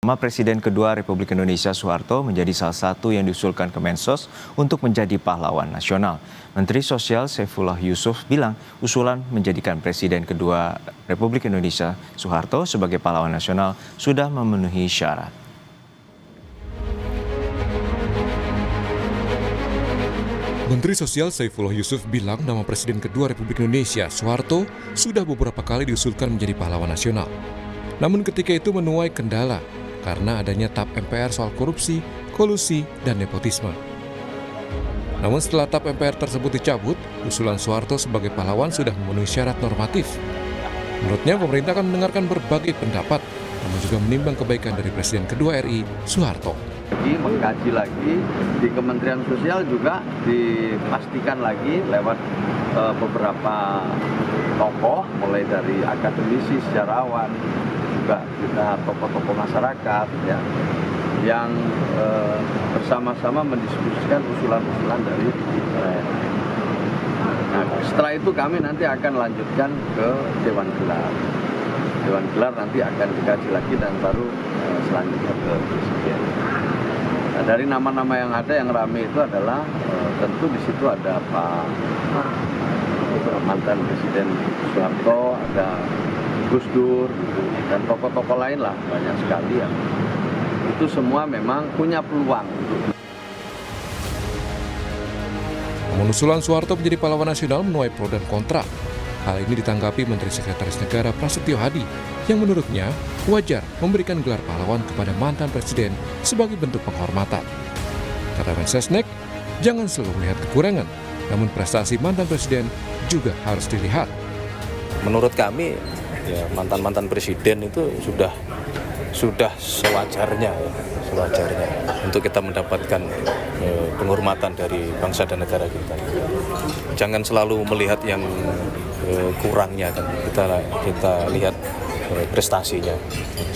Nama Presiden kedua Republik Indonesia Soeharto menjadi salah satu yang diusulkan Kemensos untuk menjadi pahlawan nasional. Menteri Sosial Saifullah Yusuf bilang usulan menjadikan Presiden kedua Republik Indonesia Soeharto sebagai pahlawan nasional sudah memenuhi syarat. Menteri Sosial Saifullah Yusuf bilang nama Presiden kedua Republik Indonesia Soeharto sudah beberapa kali diusulkan menjadi pahlawan nasional. Namun ketika itu menuai kendala karena adanya TAP MPR soal korupsi, kolusi, dan nepotisme. Namun setelah TAP MPR tersebut dicabut, usulan Soeharto sebagai pahlawan sudah memenuhi syarat normatif. Menurutnya pemerintah akan mendengarkan berbagai pendapat, namun juga menimbang kebaikan dari Presiden kedua RI, Soeharto. Mengkaji lagi di Kementerian Sosial juga dipastikan lagi lewat beberapa tokoh, mulai dari akademisi, sejarawan, juga kita tokoh-tokoh masyarakat ya, yang bersama-sama mendiskusikan usulan-usulan dari DPR. Nah, setelah itu kami nanti akan lanjutkan ke Dewan Gelar. Dewan Gelar nanti akan dikaji lagi dan baru selanjutnya ke Presiden. Nah, dari nama-nama yang ada yang ramai itu adalah tentu di situ ada Pak mantan Presiden Soeharto, ada Gus Dur, gitu, dan tokoh-tokoh lain lah, banyak sekali ya. Itu semua memang punya peluang untuk. Namun usulan Soeharto menjadi pahlawan nasional menuai pro dan kontra. Hal ini ditanggapi Menteri Sekretaris Negara Prasetyo Hadi yang menurutnya wajar memberikan gelar pahlawan kepada mantan presiden sebagai bentuk penghormatan. Kata Mensesnek, jangan selalu melihat kekurangan, namun prestasi mantan presiden juga harus dilihat. Menurut kami, ya, mantan-mantan presiden itu sudah sewajarnya untuk kita mendapatkan penghormatan dari bangsa dan negara kita. Jangan selalu melihat yang kurangnya, kan kita lihat prestasinya.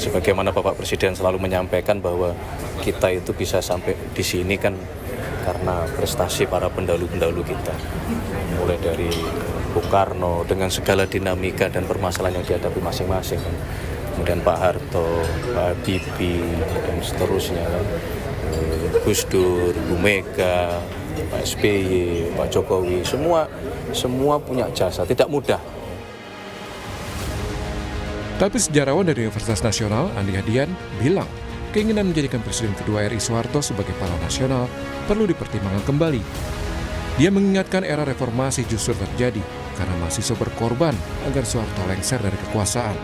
Sebagaimana Bapak Presiden selalu menyampaikan bahwa kita itu bisa sampai di sini kan karena prestasi para pendahulu-pendahulu kita. Mulai dari Bung Karno dengan segala dinamika dan permasalahan yang dihadapi masing-masing. Kemudian Pak Harto, Pak Habibie, dan seterusnya. Gus Dur, Bu Mega, Pak SBY, Pak Jokowi, semua punya jasa, tidak mudah. Tapi sejarawan dari Universitas Nasional, Andi Hadian, bilang keinginan menjadikan Presiden kedua RI Soeharto sebagai pahlawan nasional perlu dipertimbangkan kembali. Dia mengingatkan era reformasi justru terjadi karena mahasiswa berkorban agar Soeharto lengser dari kekuasaan.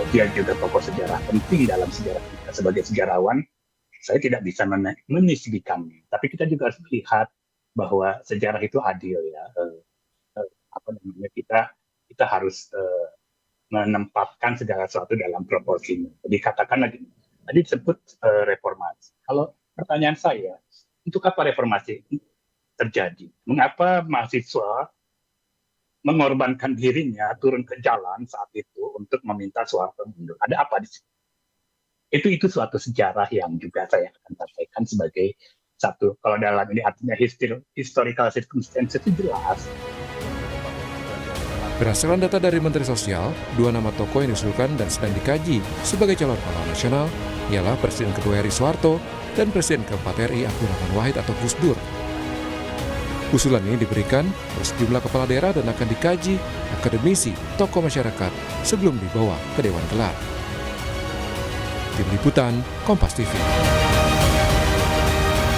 Dia juga tokoh sejarah penting dalam sejarah kita. Sebagai sejarawan, saya tidak bisa menisbikannya. Tapi kita juga harus melihat bahwa sejarah itu adil ya. Kita harus menempatkan segala sesuatu dalam proporsinya. Jadi katakan lagi, tadi disebut reformasi. Kalau pertanyaan saya, untuk apa reformasi terjadi? Mengapa mahasiswa mengorbankan dirinya turun ke jalan saat itu untuk meminta Soeharto mundur? Ada apa di situ? Itu suatu sejarah yang juga saya akan sampaikan sebagai satu, kalau dalam ini artinya historical circumstances itu jelas. Berdasarkan data dari Menteri Sosial, dua nama tokoh yang diusulkan dan sedang dikaji sebagai calon pahlawan nasional ialah Presiden kedua RI Soeharto dan Presiden keempat RI Abdurrahman Wahid atau Gus Dur. Usulan ini diberikan oleh sejumlah kepala daerah dan akan dikaji akademisi, tokoh masyarakat sebelum dibawa ke Dewan Gelar. Tim Liputan, Kompas TV.